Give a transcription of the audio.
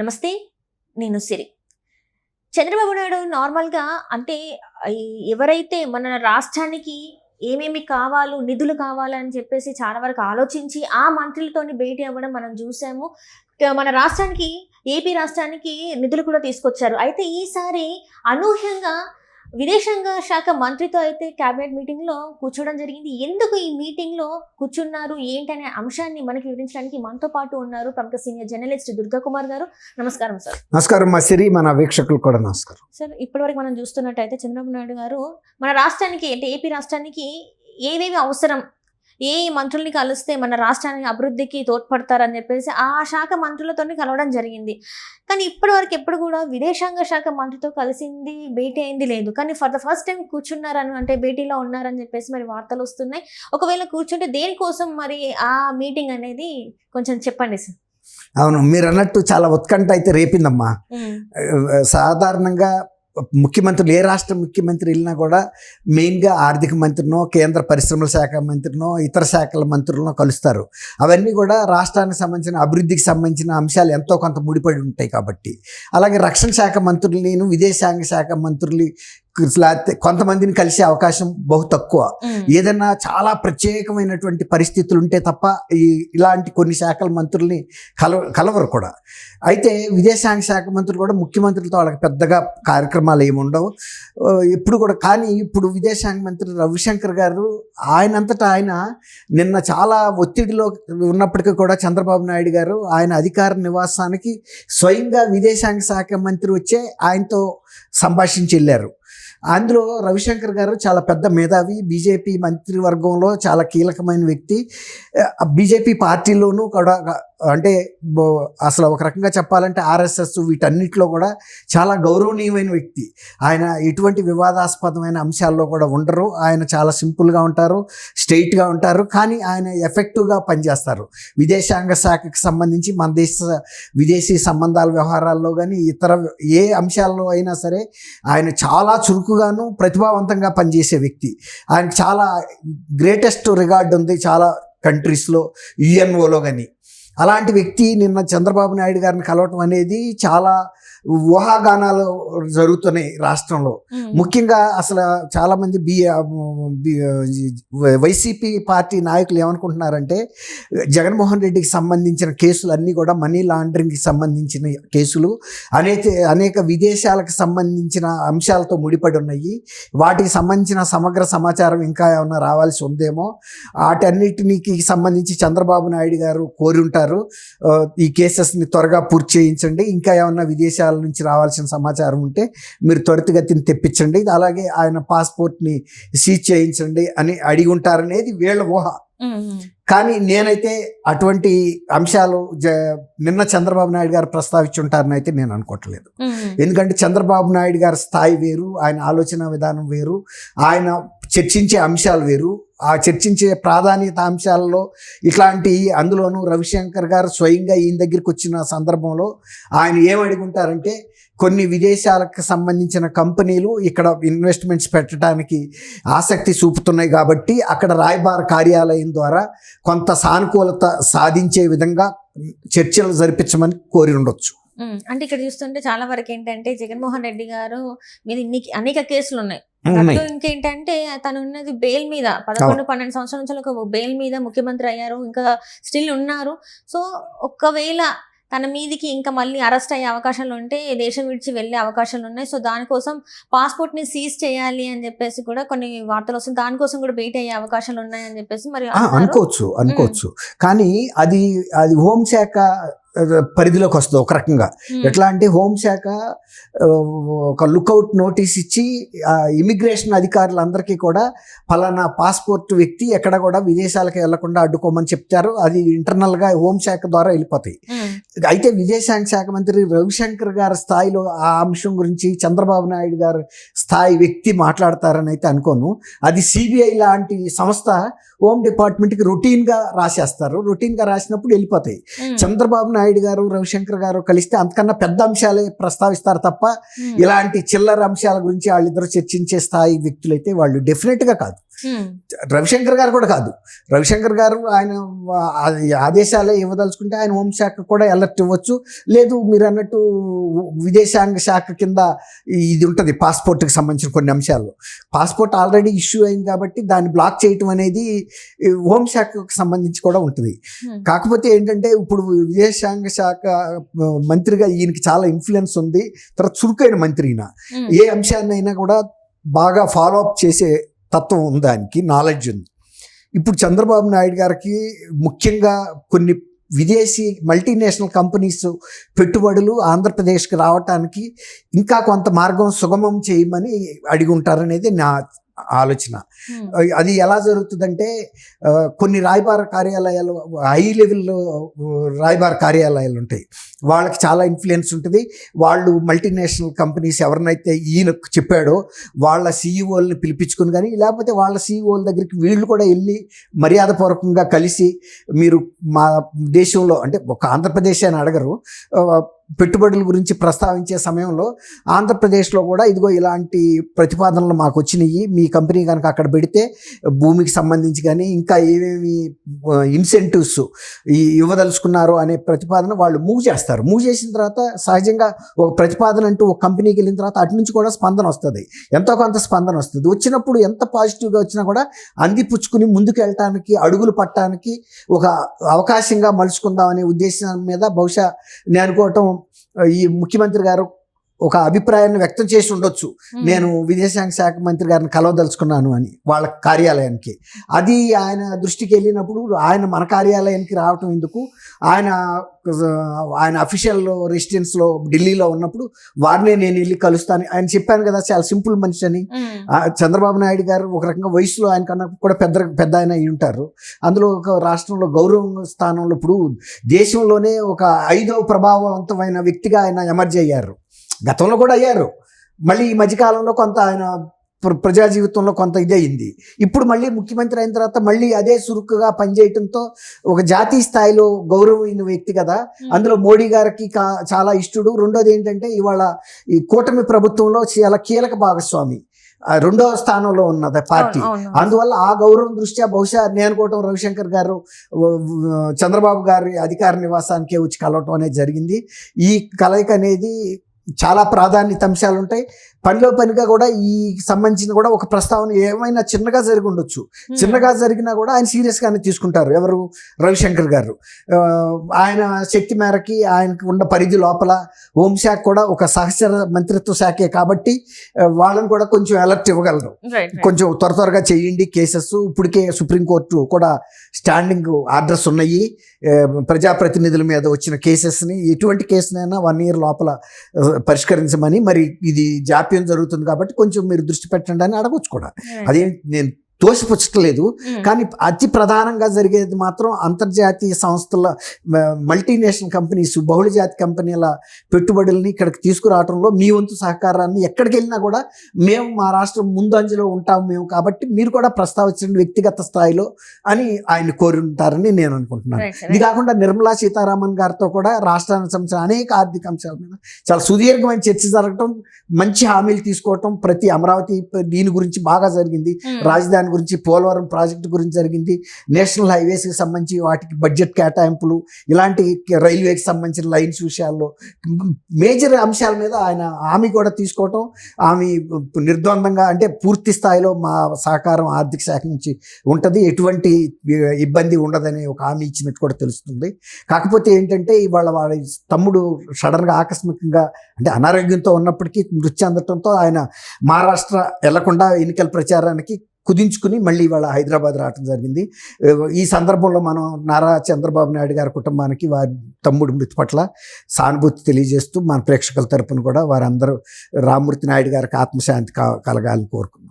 నమస్తే. నేను సిరి. చంద్రబాబు నాయుడు నార్మల్‌గా అంటే ఎవరైతే మన రాష్ట్రానికి ఏమేమి కావాలో, నిధులు కావాలని చెప్పేసి చాలా వరకు ఆలోచించి ఆ మంత్రులతోని భేటీ అవ్వడం మనం చూసాము. మన రాష్ట్రానికి, ఏపీ రాష్ట్రానికి నిధులు కూడా తీసుకొచ్చారు. అయితే ఈసారి అనూహ్యంగా విదేశాంగ శాఖ మంత్రితో అయితే క్యాబినెట్ మీటింగ్‌లో కూర్చోవడం జరిగింది. ఎందుకు ఈ మీటింగ్‌లో కూర్చున్నారు, ఏంటనే అంశాన్ని మనకి వివరించడానికి మనతో పాటు ఉన్నారు ప్రముఖ సీనియర్ జర్నలిస్ట్ దుర్గా కుమార్ గారు. నమస్కారం సార్. నమస్కారం మా సిరి, మన వీక్షకులు కూడా నమస్కారం. సార్, ఇప్పటివరకు మనం చూస్తున్నట్టయితే చంద్రబాబు నాయుడు గారు మన రాష్ట్రానికి అంటే ఏపీ రాష్ట్రానికి ఏవేవి అవసరం, ఏ మంత్రుల్ని కలిస్తే మన రాష్ట్రానికి అభివృద్ధికి తోడ్పడతారని చెప్పేసి ఆ శాఖ మంత్రులతో కలవడం జరిగింది. కానీ ఇప్పటివరకు ఎప్పుడు కూడా విదేశాంగ శాఖ మంత్రితో కలిసింది, భేటీ అయింది లేదు. కానీ ఫర్ ద ఫస్ట్ టైం కూర్చున్నారని, అంటే భేటీలో ఉన్నారని చెప్పేసి మరి వార్తలు వస్తున్నాయి. ఒకవేళ కూర్చుంటే దేనికోసం మరి ఆ మీటింగ్ అనేది కొంచెం చెప్పండి సార్. అవును, మీరు అన్నట్టు చాలా ఉత్కంఠ అయితే రేపిందమ్మా. సాధారణంగా ముఖ్యమంత్రులు, ఏ రాష్ట్ర ముఖ్యమంత్రి వెళ్ళినా కూడా మెయిన్గా ఆర్థిక మంత్రినో, కేంద్ర పరిశ్రమల శాఖ మంత్రినో, ఇతర శాఖల మంత్రులను కలుస్తారు. అవన్నీ కూడా రాష్ట్రానికి సంబంధించిన అభివృద్ధికి సంబంధించిన అంశాలు ఎంతో కొంత ముడిపడి ఉంటాయి కాబట్టి. అలాగే రక్షణ శాఖ మంత్రులు, విదేశాంగ శాఖ మంత్రులు కొంతమందిని కలిసే అవకాశం బహు తక్కువ. ఏదైనా చాలా ప్రత్యేకమైనటువంటి పరిస్థితులు ఉంటే తప్ప ఇలాంటి కొన్ని శాఖల మంత్రుల్ని కలవరు కూడా. అయితే విదేశాంగ శాఖ మంత్రులు కూడా ముఖ్యమంత్రులతో వాళ్ళకి పెద్దగా కార్యక్రమాలు ఏమి ఉండవు ఎప్పుడు కూడా. కానీ ఇప్పుడు విదేశాంగ మంత్రి రవిశంకర్ గారు ఆయనంతటా ఆయన నిన్న చాలా ఒత్తిడిలో ఉన్నప్పటికీ కూడా చంద్రబాబు నాయుడు గారు ఆయన అధికార నివాసానికి స్వయంగా విదేశాంగ శాఖ మంత్రి వచ్చే ఆయనతో సంభాషించి వెళ్ళారు. అందులో రవిశంకర్ గారు చాలా పెద్ద మేధావి, బీజేపీ మంత్రివర్గంలో చాలా కీలకమైన వ్యక్తి, బీజేపీ పార్టీలోనూ కూడా, అంటే అసలు ఒక రకంగా చెప్పాలంటే ఆర్ఎస్ఎస్ వీటన్నిటిలో కూడా చాలా గౌరవనీయమైన వ్యక్తి. ఆయన ఎటువంటి వివాదాస్పదమైన అంశాల్లో కూడా ఉండరు. ఆయన చాలా సింపుల్గా ఉంటారు, స్ట్రైట్గా ఉంటారు. కానీ ఆయన ఎఫెక్టివ్గా పనిచేస్తారు. విదేశాంగ శాఖకి సంబంధించి మన దేశ విదేశీ సంబంధాల వ్యవహారాల్లో కానీ ఇతర ఏ అంశాల్లో అయినా సరే ఆయన చాలా చురుకుగాను ప్రతిభావంతంగా పనిచేసే వ్యక్తి. ఆయనకు చాలా గ్రేటెస్ట్ రికార్డు ఉంది చాలా కంట్రీస్లో, యుఎన్ఓలో కానీ. అలాంటి వ్యక్తి నిన్న చంద్రబాబు నాయుడు గారిని కలవటం అనేది చాలా ఊహాగానాలు జరుగుతున్నాయి రాష్ట్రంలో. ముఖ్యంగా అసలు చాలామంది వైసీపీ పార్టీ నాయకులు ఏమనుకుంటున్నారంటే జగన్మోహన్ రెడ్డికి సంబంధించిన కేసులు అన్నీ కూడా మనీ లాండరింగ్కి సంబంధించిన కేసులు, అనేక విదేశాలకు సంబంధించిన అంశాలతో ముడిపడి ఉన్నాయి. వాటికి సంబంధించిన సమగ్ర సమాచారం ఇంకా ఏమన్నా రావాల్సి ఉందేమో, వాటన్నిటికి సంబంధించి చంద్రబాబు నాయుడు గారు కోరి ఉంటారు, ఈ కేసెస్ని త్వరగా పూర్తి చేయించండి, ఇంకా ఏమన్నా విదేశాల నుంచి రావాల్సిన సమాచారం ఉంటే మీరు త్వరితగతిని తెప్పించండి, అలాగే ఆయన పాస్పోర్ట్ని సీజ్ చేయించండి అని అడిగి ఉంటారనేది వీళ్ళ ఊహ. కానీ నేనైతే అటువంటి అంశాలు నిన్న చంద్రబాబు నాయుడు గారు ప్రస్తావించి ఉంటారని అయితే నేను అనుకోవట్లేదు. ఎందుకంటే చంద్రబాబు నాయుడు గారి స్థాయి వేరు, ఆయన ఆలోచన విధానం వేరు, ఆయన చర్చించే అంశాలు వేరు. ఆ చర్చించే ప్రాధాన్యత అంశాలలో ఇట్లాంటి, అందులోనూ రవిశంకర్ గారు స్వయంగా ఈయన దగ్గరికి వచ్చిన సందర్భంలో ఆయన ఏమడిగి ఉంటారంటే, కొన్ని విదేశాలకు సంబంధించిన కంపెనీలు ఇక్కడ ఇన్వెస్ట్మెంట్స్ పెట్టడానికి ఆసక్తి చూపుతున్నాయి కాబట్టి అక్కడ రాయబార కార్యాలయం ద్వారా కొంత సానుకూలత సాధించే విధంగా చర్చలు జరిపించమని కోరి ఉండొచ్చు. అంటే ఇక్కడ చూస్తుంటే చాలా వరకు ఏంటంటే జగన్మోహన్ రెడ్డి గారు మీద అనేక కేసులు ఉన్నాయి. ఇంకేంటంటే తను ఉన్నది బెయిల్ మీద 11-12 సంవత్సరాల నుంచి ఒక బెయిల్ మీద ముఖ్యమంత్రి అయ్యారు, ఇంకా స్టిల్ ఉన్నారు. సో ఒకవేళ తన మీదికి ఇంకా మళ్ళీ అరెస్ట్ అయ్యే అవకాశాలు ఉంటే దేశం విడిచి వెళ్ళే అవకాశాలు ఉన్నాయి. సో దానికోసం పాస్పోర్ట్ని సీజ్ చేయాలి అని చెప్పేసి కూడా కొన్ని వార్తలు వస్తుంది. దానికోసం కూడా భేటీ అయ్యే అవకాశాలు ఉన్నాయని చెప్పేసి మరి అనుకోవచ్చు. కానీ అది హోంశాఖ పరిధిలోకి వస్తుంది ఒక రకంగా. ఎట్లా అంటే హోంశాఖ ఒక లుక్అవుట్ నోటీస్ ఇచ్చి ఇమిగ్రేషన్ అధికారులందరికీ కూడా ఫలానా పాస్పోర్ట్ వ్యక్తి ఎక్కడ కూడా విదేశాలకు వెళ్లకుండా అడ్డుకోమని చెప్తారు. అది ఇంటర్నల్గా హోంశాఖ ద్వారా వెళ్ళిపోతాయి. అయితే విదేశాంగ శాఖ మంత్రి రవిశంకర్ గారి స్థాయిలో ఆ అంశం గురించి చంద్రబాబు నాయుడు గారి స్థాయి వ్యక్తి మాట్లాడతారని అయితే అనుకోను. అది సిబిఐ లాంటి సంస్థ హోమ్ డిపార్ట్మెంట్కి రొటీన్గా రాసేస్తారు. రొటీన్గా రాసినప్పుడు వెళ్ళిపోతాయి. చంద్రబాబు నాయుడు గారు, రవిశంకర్ గారు కలిస్తే అంతకన్నా పెద్ద అంశాలే ప్రస్తావిస్తారు తప్ప ఇలాంటి చిల్లర అంశాల గురించి వాళ్ళిద్దరూ చర్చించే స్థాయి వ్యక్తులైతే వాళ్ళు డెఫినెట్గా కాదు. రవిశంకర్ గారు కూడా కాదు. రవిశంకర్ గారు ఆయన ఆదేశాలే ఇవ్వదలుచుకుంటే ఆయన హోంశాఖ కూడా అలర్ట్ ఇవ్వచ్చు. లేదు మీరు అన్నట్టు విదేశాంగ శాఖ కింద ఇది ఉంటుంది, పాస్పోర్ట్కి సంబంధించిన కొన్ని అంశాల్లో. పాస్పోర్ట్ ఆల్రెడీ ఇష్యూ అయింది కాబట్టి దాన్ని బ్లాక్ చేయటం అనేది హోంశాఖకు సంబంధించి కూడా ఉంటుంది. కాకపోతే ఏంటంటే ఇప్పుడు విదేశాంగ శాఖ మంత్రిగా ఈయనకి చాలా ఇన్ఫ్లుయెన్స్ ఉంది. తర్వాత చురుకైన మంత్రి ఈయన. ఏ అంశాన్నైనా కూడా బాగా ఫాలో అప్ చేసే తత్వం ఉంది, దానికి నాలెడ్జ్ ఉంది. ఇప్పుడు చంద్రబాబు నాయుడు గారికి ముఖ్యంగా కొన్ని విదేశీ మల్టీనేషనల్ కంపెనీస్ పెట్టుబడులు ఆంధ్రప్రదేశ్కి రావటానికి ఇంకా కొంత మార్గం సుగమం చేయమని అడిగి ఉంటారనేది నా ఆలోచన. అది ఎలా జరుగుతుందంటే కొన్ని రాయబార కార్యాలయాలు, హై లెవెల్లో రాయబార కార్యాలయాలు ఉంటాయి, వాళ్ళకి చాలా ఇన్ఫ్లుయెన్స్ ఉంటుంది. వాళ్ళు మల్టీనేషనల్ కంపెనీస్ ఎవరినైతే ఈయనకు చెప్పాడో వాళ్ళ సీఈఓల్ని పిలిపించుకుని కానీ, లేకపోతే వాళ్ళ సీఈఓల దగ్గరికి వీళ్ళు కూడా వెళ్ళి మర్యాదపూర్వకంగా కలిసి, మీరు మా దేశంలో అంటే ఒక ఆంధ్రప్రదేశ్ అని అడగరు, పెట్టుబడుల గురించి ప్రస్తావించే సమయంలో ఆంధ్రప్రదేశ్లో కూడా ఇదిగో ఇలాంటి ప్రతిపాదనలు మాకు వచ్చినాయి, మీ కంపెనీ కనుక అక్కడ పెడితే భూమికి సంబంధించి కానీ ఇంకా ఏమేమి ఇన్సెంటివ్స్ ఇవ్వదలుచుకున్నారు అనే ప్రతిపాదన వాళ్ళు మూవ్ చేస్తారు. మూవ్ చేసిన తర్వాత సహజంగా ఒక ప్రతిపాదన అంటూ ఒక కంపెనీకి వెళ్ళిన తర్వాత అటు నుంచి కూడా స్పందన వస్తుంది, ఎంతో కొంత స్పందన వస్తుంది. వచ్చినప్పుడు ఎంత పాజిటివ్గా వచ్చినా కూడా అందిపుచ్చుకుని ముందుకు వెళ్ళటానికి, అడుగులు పట్టడానికి ఒక అవకాశంగా మలుచుకుందాం అనే ఉద్దేశం మీద బహుశా నేను అనుకోవటం ఈ ముఖ్యమంత్రి గారు ఒక అభిప్రాయాన్ని వ్యక్తం చేసి ఉండొచ్చు, నేను విదేశాంగ శాఖ మంత్రి గారిని కలవదలుచుకున్నాను అని వాళ్ళ కార్యాలయానికి. అది ఆయన దృష్టికి వెళ్ళినప్పుడు ఆయన మన కార్యాలయానికి రావటం ఎందుకు, ఆయన అఫీషియల్ రెసిడెన్స్లో ఢిల్లీలో ఉన్నప్పుడు వారినే నేను వెళ్ళి కలుస్తాను. ఆయన చెప్పాను కదా చాలా సింపుల్ మనిషి అని. చంద్రబాబు నాయుడు గారు ఒక రకంగా వయసులో ఆయన కన్నా కూడా పెద్ద ఆయన అయి ఉంటారు. అందులో ఒక రాష్ట్రంలో గౌరవ స్థానంలో ఇప్పుడు దేశంలోనే ఒక 5వ ప్రభావవంతమైన వ్యక్తిగా ఆయన ఎమర్జ్ అయ్యారు. గతంలో కూడా అయ్యారు, మళ్ళీ ఈ మధ్యకాలంలో కొంత ఆయన ప్రజా జీవితంలో కొంత ఇది అయింది. ఇప్పుడు మళ్ళీ ముఖ్యమంత్రి అయిన తర్వాత మళ్ళీ అదే చురుకుగా పనిచేయటంతో ఒక జాతీయ స్థాయిలో గౌరవమైన వ్యక్తి కదా, అందులో మోడీ గారికి చాలా ఇష్టడు. రెండోది ఏంటంటే ఇవాళ ఈ కూటమి ప్రభుత్వంలో చాలా కీలక భాగస్వామి, 2వ స్థానంలో ఉన్నది పార్టీ. అందువల్ల ఆ గౌరవం దృష్ట్యా బహుశా నేను అనుకోవటం రవిశంకర్ గారు చంద్రబాబు గారి అధికార నివాసానికే వచ్చి కలవటం అనేది జరిగింది. ఈ కలయిక అనేది చాలా ప్రాధాన్యత అంశాలు ఉంటాయి. పనిలో పనిగా కూడా ఈ సంబంధించిన కూడా ఒక ప్రస్తావన ఏమైనా చిన్నగా జరిగి ఉండొచ్చు, చిన్నగా జరిగినా కూడా ఆయన సీరియస్గానే తీసుకుంటారు. ఎవరు? రవిశంకర్ గారు. ఆయన శక్తి మేరకి ఆయనకు ఉన్న పరిధి లోపల హోంశాఖ కూడా ఒక సహచర మంత్రిత్వ శాఖే కాబట్టి వాళ్ళని కూడా కొంచెం అలర్ట్ ఇవ్వగలరు. కొంచెం త్వరగా చేయండి కేసెస్. ఇప్పటికే సుప్రీంకోర్టు కూడా స్టాండింగ్ ఆర్డర్స్ ఉన్నాయి ప్రజాప్రతినిధుల మీద వచ్చిన కేసెస్ని, ఎటువంటి కేసునైనా 1 year లోపల పరిష్కరించమని. మరి ఇది జాప్యం జరుగుతుంది కాబట్టి కొంచెం మీరు దృష్టి పెట్టండి అని అడగొచ్చు కూడా. అదేం నేను తోసిపుచ్చట్లేదు, కానీ అతి ప్రధానంగా జరిగేది మాత్రం అంతర్జాతీయ సంస్థల మల్టీనేషనల్ కంపెనీస్, బహుళజాతి కంపెనీల పెట్టుబడుల్ని ఇక్కడికి తీసుకురావడంలో మీ వంతు సహకారాన్ని ఎక్కడికి వెళ్ళినా కూడా మేము మా రాష్ట్రం ముందంజలో ఉంటాము మేము, కాబట్టి మీరు కూడా ప్రస్తావించండి వ్యక్తిగత స్థాయిలో అని ఆయన కోరి ఉంటారని నేను అనుకుంటున్నాను. ఇది కాకుండా నిర్మలా సీతారామన్ గారితో కూడా రాష్ట్రానికి సంబంధించిన అనేక ఆర్థిక అంశాల మీద చాలా సుదీర్ఘమైన చర్చ జరగటం, మంచి హామీలు తీసుకోవటం. ప్రతి అమరావతి దీని గురించి బాగా జరిగింది, రాజధాని గురించి, పోలవరం ప్రాజెక్టు గురించి జరిగింది, నేషనల్ హైవేస్కి సంబంధించి వాటికి బడ్జెట్ కేటాయింపులు, ఇలాంటి రైల్వేకి సంబంధించిన లైన్స్ విషయాల్లో మేజర్ అంశాల మీద ఆయన హామీ కూడా తీసుకోవటం. ఆమె నిర్ద్వందంగా అంటే పూర్తి స్థాయిలో మా సహకారం ఆర్థిక శాఖ నుంచి ఉంటుంది, ఎటువంటి ఇబ్బంది ఉండదని ఒక హామీ ఇచ్చినట్టు కూడా తెలుస్తుంది. కాకపోతే ఏంటంటే ఇవాళ వాళ్ళ తమ్ముడు సడన్గా ఆకస్మికంగా అంటే అనారోగ్యంతో ఉన్నప్పటికీ మృతి చెందటంతో ఆయన మహారాష్ట్ర వెళ్లకుండా ఎన్నికల ప్రచారానికి కుదించుకుని మళ్ళీ ఇవాళ హైదరాబాద్ రావడం జరిగింది. ఈ సందర్భంలో మనం నారా చంద్రబాబు నాయుడు గారి కుటుంబానికి వారి తమ్ముడు మృతి పట్ల సానుభూతి తెలియజేస్తూ మన ప్రేక్షకుల తరపున కూడా వారందరూ రామ్మూర్తి నాయుడు గారికి ఆత్మశాంతి కలగాలని కోరుకున్నాం.